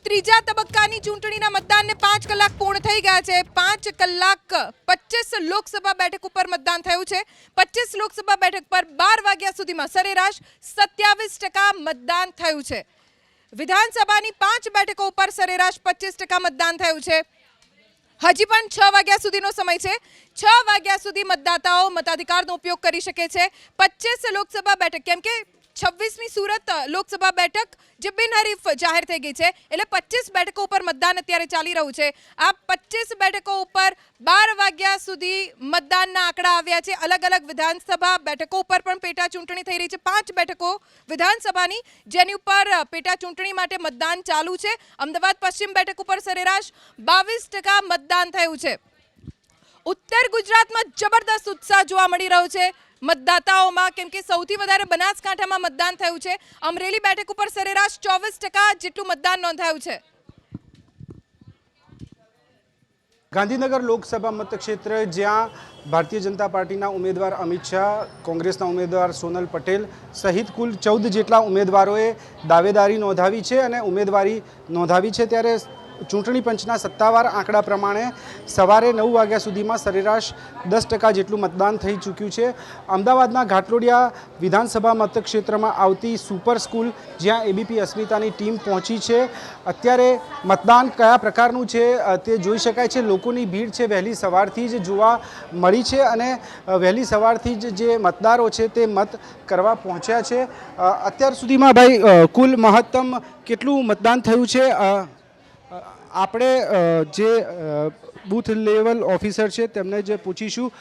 ત્રીજા તબક્કાની ચૂંટણીના મતદાનને 5 કલાક પૂર્ણ થઈ ગયા છે। 5 કલાક 25 લોકસભા બેઠક ઉપર મતદાન થયું છે। 25 લોકસભા બેઠક પર 12 વાગ્યા સુધીમાં સરેરાશ 27% મતદાન થયું છે। વિધાનસભાની 5 બેઠકો ઉપર સરેરાશ 25% મતદાન થયું છે। હજી પણ 6 વાગ્યા સુધીનો સમય છે। 6 વાગ્યા સુધી મતદાતાઓ મતાધિકારનો ઉપયોગ કરી શકે છે। 25 લોકસભા બેઠક કેમ કે 26મી સુરત લોકસભા બેઠક જે બિનહરીફ જાહેર થઈ ગઈ છે એટલે 25 બેઠકો ઉપર મતદાન અત્યારે ચાલી રહ્યું છે। આ 25 બેઠકો ઉપર 12 વાગ્યા સુધી મતદાનના આંકડા આવ્યા છે। અલગ અલગ વિધાનસભા બેઠકો ઉપર પણ પેટા ચૂંટણી થઈ રહી છે। 5 બેઠકો વિધાનસભાની જેની ઉપર પેટા ચૂંટણી માટે મતદાન ચાલુ છે। અમદાવાદ પશ્ચિમ બેઠક ઉપર સરેરાશ 22% મતદાન થયું છે। ઉત્તર ગુજરાતમાં જબરદસ્ત ઉત્સાહ જોવા મળી રહ્યો છે મતદાતાઓમાં કેમ કે સૌથી વધારે બનાસકાંઠામાં મતદાન થયું છે। અમરેલી બેઠક ઉપર સરેરાશ 24% જેટલું મતદાન નોંધાયું છે। ગાંધીનગર લોકસભા મતક્ષેત્ર જ્યાં ભારતીય જનતા પાર્ટીના ઉમેદવાર અમિત શાહ, કોંગ્રેસના ઉમેદવાર સોનલ પટેલ સહિત કુલ 14 જેટલા ઉમેદવારોએ દાવેદારી નોંધાવી છે અને ઉમેદવારી નોંધાવી છે। ત્યારે ચૂંટણી પંચના સત્તાવાર આંકડા પ્રમાણે સવારે 9 વાગ્યા સુધીમાં સરેરાશ 10% જેટલું મતદાન થઈ ચૂક્યું છે। અમદાવાદના ઘાટલોડિયા વિધાનસભા મતક્ષેત્રમાં આવતી સુપર સ્કૂલ જ્યાં એબીપી અસ્મિતાની ટીમ પહોંચી છે। અત્યારે મતદાન કયા પ્રકારનું છે તે જોઈ શકાય છે। લોકોની ભીડ છે વહેલી સવારથી જ જોવા મળી છે અને વહેલી સવારથી જ જે મતદારો છે તે મત કરવા પહોંચ્યા છે। અત્યાર સુધીમાં ભાઈ કુલ મહત્તમ કેટલું મતદાન થયું છે? આપણે જે બૂથ લેવલ ઓફિસર છે તેમને જે પૂછીશું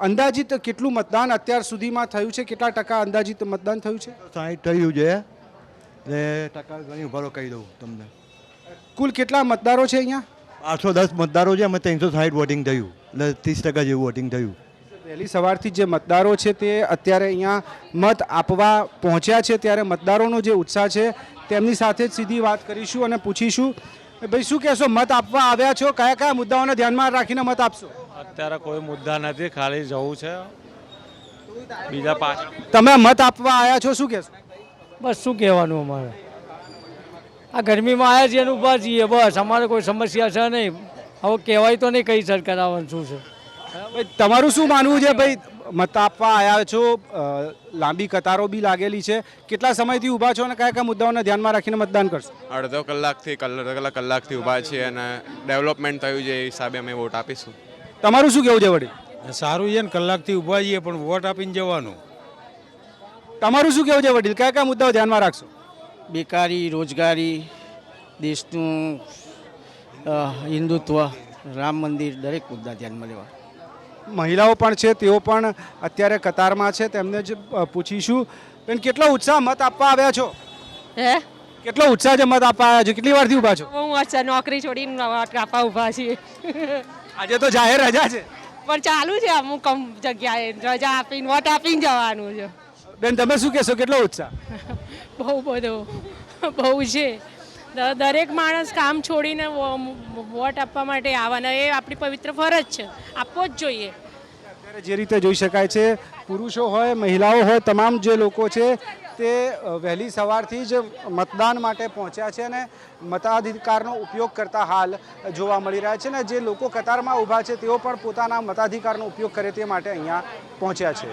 અંદાજિત કેટલું મતદાન અત્યાર સુધીમાં થયું છે? કેટલા ટકા અંદાજિત મતદાન થયું છે? 60 થયું છે ને ટકા ઘણી ઉભારો કહી દઉં તમને। કુલ કેટલા મતદારો છે અહીંયા? 810 મતદારો છે, અમે 360 વોટિંગ થયું એટલે 30% જેવું વોટિંગ થયું। વહેલી સવારથી જે મતદારો છે તે અત્યારે અહીંયા મત આપવા પહોંચ્યા છે। ત્યારે મતદારોનો જે ઉત્સાહ છે તેમની સાથે જ સીધી વાત કરીશું અને પૂછીશું ભાઈ શું કહેશો? મત આપવા આવ્યા છો, કયા કયા મુદ્દાઓને ધ્યાનમાં રાખીને મત આપશો? અત્યારે કોઈ મુદ્દા નથી, ખાલી જવું છે બીજા પાછળ। તમે મત આપવા આવ્યા છો, શું કહેશો? બસ શું કહેવાનું, અમારે આ ગરમીમાં આવ્યા છીએ ઊભા છીએ, બસ અમારે કોઈ સમસ્યા છે નહીં। હવે કહેવાય તો નહીં કઈ સરકાર આવવાનું શું છે। ભાઈ તમારું શું માનવું છે? ભાઈ મત આપવા આવ્યા છો, લાંબી કતારો બી લાગેલી છે, કેટલા સમયથી ઊભા છો અને કયા કયા મુદ્દાઓને ધ્યાનમાં રાખીને મતદાન કરશો? અડધો કલાકથી ઊભા છીએ અને ડેવલપમેન્ટ થયું છે એ હિસાબે અમે વોટ આપીશું। તમારું શું કહેવું છે વડીલ? સારું છે ને, કલાકથી ઊભા છીએ પણ વોટ આપીને જવાનું। તમારું શું કહેવું છે વડીલ? કયા કયા મુદ્દાઓ ધ્યાનમાં રાખશો? બેકારી, રોજગારી, દેશનું હિન્દુત્વ, રામ મંદિર, દરેક મુદ્દા ધ્યાનમાં લેવા। મહિલાઓ પણ છે, તેઓ પણ અત્યારે કતારમાં છે, તેમને જ પૂછીશું બેન કેટલો ઉત્સાહ મત આપવા આવ્યા છો? હે કેટલો ઉત્સાહ છે મત આપવા આવ્યા છો? કેટલી વારથી ઊભા છો? હું અચ્છા નોકરી છોડીને વોટ આપવા ઊભા છીએ। આજે તો જાહેર રજા છે પણ ચાલુ છે અમુક જગ્યાએ રજા આપીને વોટ આપીને જવાનું છે। બેન તમે શું કહેશો? કેટલો ઉત્સાહ? બહુ બધો બહુ છે। દરેક માણસ કામ છોડીને વોટ આપવા માટે આવવાના, એ આપણી પવિત્ર ફરજ છે, આપવો જ જોઈએ। અત્યારે જે રીતે જોઈ શકાય છે પુરુષો હોય, મહિલાઓ હોય, તમામ જે લોકો છે તે વહેલી સવારથી જ મતદાન માટે પહોંચ્યા છે અને મતાધિકારનો ઉપયોગ કરતા હાલ જોવા મળી રહ્યા છે અને જે લોકો કતારમાં ઊભા છે તેઓ પણ પોતાના મતાધિકારનો ઉપયોગ કરે તે માટે અહીંયા પહોંચ્યા છે।